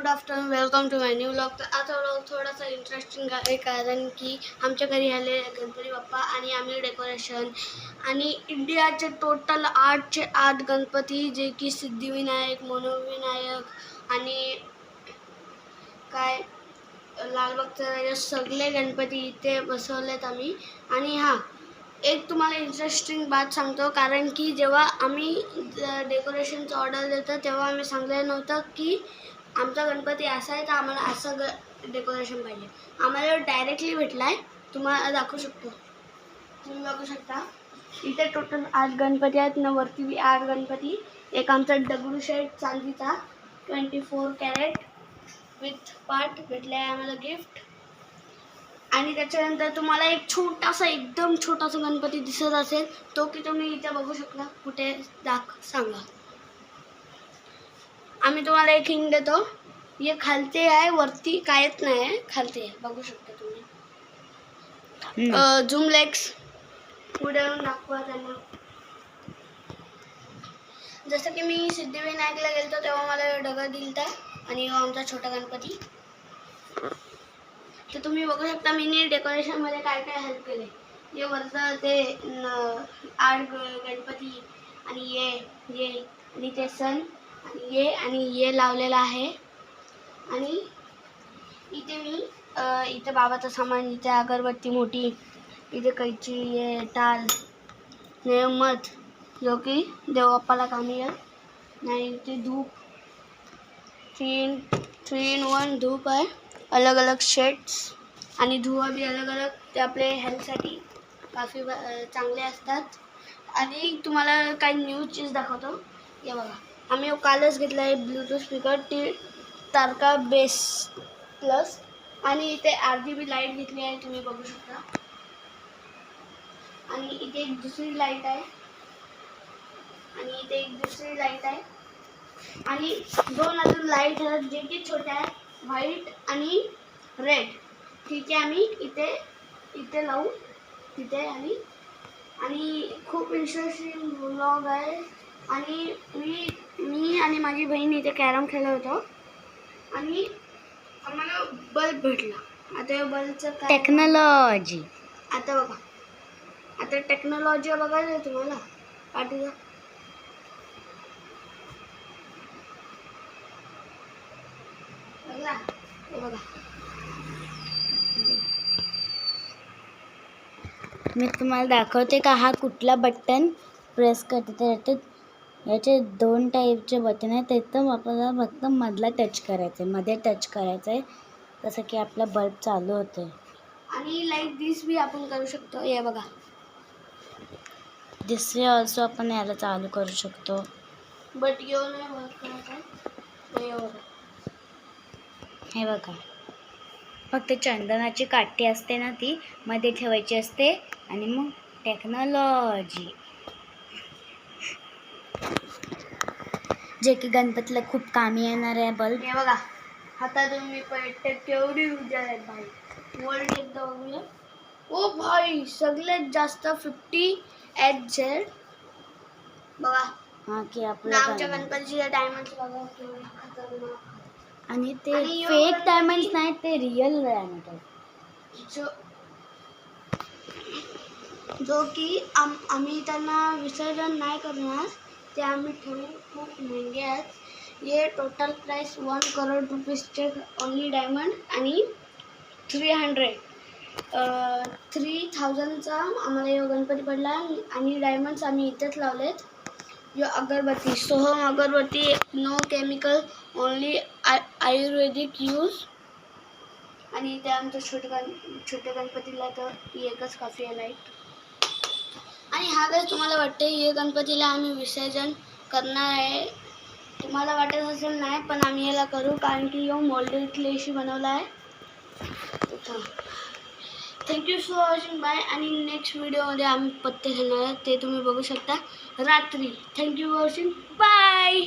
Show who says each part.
Speaker 1: Good afternoon, welcome to my new vlog. तर आजचा vlog थोडासा इंटरेस्टिंग आहे कारण की आमच्या घरी आले गणपती बाप्पा आणि आम्ही डेकोरेशन आणि इंडियाचे टोटल 8चे 8 गणपती, जे की सिद्धिविनायक, मनोविनायक आणि काय लालबागचा राजा, सगळे गणपती इथे बसवलेत आम्ही. आणि हां, एक तुम्हाला इंटरेस्टिंग बात सांगतो, कारण की जेव्हा आम्ही डेकोरेशनचं ऑर्डर देतो तेव्हा आम्ही सांगितलं नव्हतं की आमचा गणपती असा आहे तर आम्हाला असं डेकोरेशन पाहिजे. आम्हाला डायरेक्टली भेटला आहे, तुम्हाला दाखवू शकतो. तुम्ही बघू शकता इथे टोटल 8 गणपती आहेत ना, वरती बी 8 गणपती. एक आमचा दगडूशेठ चांदीचा 24 कॅरेट विथ पार्ट भेटला आहे आम्हाला गिफ्ट. आणि त्याच्यानंतर तुम्हाला एक छोटासा, एकदम छोटासा गणपती दिसत असेल तो की तुम्ही इथे बघू शकता. कुठे सांगा. आम्ही तुम्हाला एक हिंट देतो, हे खालते आहे, वरती कायच नाही आहे, खालते आहे, बघू शकता तुम्ही. झूम लेग्स पुढे येऊन दाखवा त्यांना. जसं की मी सिद्धिविनायकला गेलतो तेव्हा मला डगा दिलता आणि आमचा छोटा गणपती. तर तुम्ही बघू शकता मिनी डेकोरेशनमध्ये काय काय हेल्प केले. हे वरचं ते 8 गणपती आणि ये आणि ते सण आणि ये लावलेला आहे. आणि इथे मी इथे बाबाचं सामान, इथे अगरबत्ती मोठी, इथे कैची, ये टाल, नेमत जो की देवबाप्पाला कामी येईल. आणि इथे धूप, 3 in 1 धूप आहे, अलग अलग शेड्स. आणि धुवा बी अलग अलग, ते आपले हेल्थसाठी काफी चांगले असतात. आणि तुम्हाला काही न्यू चीज दाखवतो. हे बघा, आम्ही कालच घेतला आहे ब्लूटूथ स्पीकर, ती तारका बेस प्लस. आणि इथे RGB लाईट घेतली आहे, तुम्ही बघू शकता. आणि इथे एक दुसरी लाईट आहे, आणि इथे एक दुसरी लाईट आहे, आणि 2 अजून लाईट आहेत जे की छोट्या आहेत, व्हाईट आणि रेड. ठीक आहे, आम्ही इथे लावू तिथे. आणि खूप इंटरेस्टिंग व्लॉग आहे. आणि मी आणि माझी बहीण इथे कॅरम खेळत होतो आणि आम्हाला बल्ब भेटला. आता बल्बचं काय
Speaker 2: टेक्नॉलॉजी.
Speaker 1: आता बघा, आता टेक्नॉलॉजी बघायचं आहे तुम्हाला. पाठीचा बघा,
Speaker 2: मी तुम्हाला दाखवते का हा कुठला बटन प्रेस करते. तर याचे 2 टाईपचे बटन आहेत. एकदम आपल्याला फक्त मधला टच करायचं आहे, मध्ये टच करायचं आहे, जसं की आपला बल्ब चालू होतं.
Speaker 1: आणि लाईक दिस बी आपण करू शकतो. हे बघा,
Speaker 2: दिस ऑल्सो आपण याला चालू करू शकतो.
Speaker 1: बट यो नाही वर्क करत आहे.
Speaker 2: हे बघा, फक्त चंदनाची काठी असते ना, ती मध्ये ठेवायची असते. आणि मग टेक्नॉलॉजी, जे की गणपतीला खूप कामी येणार आहे बल्ब.
Speaker 1: हे बघा, आता तुम्ही पहिले केवढी उजाड आहे भाई. वर्ल्ड एकदा बघूया. ओ भाई, सगळ्यात जास्त 50Hz बघा.
Speaker 2: हा की
Speaker 1: आमच्या
Speaker 2: आपल्या
Speaker 1: गणपतीचे डायमंड बघा केवढे खतरनाक.
Speaker 2: आणि ते फेक डायमंड्स नाही, ते रिअल डायमंड आहेत.
Speaker 1: जो की आम्ही त्यांना विसर्जन नाही करणार, ते आम्ही ठेवू. खूप महंगे आहेत. ये टोटल प्राइस 1 करोड रुपीजचे ओनली डायमंड. आणि 3000चा आम्हाला यो गणपती पडला. आणि डायमंड्स आम्ही इथेच लावलेत. यो अगरबत्ती, सोहम अगरबत्ती, नो केमिकल, ओनली आयुर्वेदिक यूज. आणि ते आमच्या छोट्या गणपतीला तर एकच काफी आहे लाईट. आणि हा जर तुम्हाला वाटते हे गणपतीला आम्ही विसर्जन करणार आहे, तुम्हाला वाटत असेल नाही, पण आम्ही याला करू, कारण की यो मोल्डेड क्लेशी बनवला आहे. Thank you for watching. बाय. आणि नेक्स्ट व्हिडिओमध्ये आम्ही पत्ते खेळणार आहे, ते तुम्ही बघू शकता रात्री. Thank you for watching. बाय.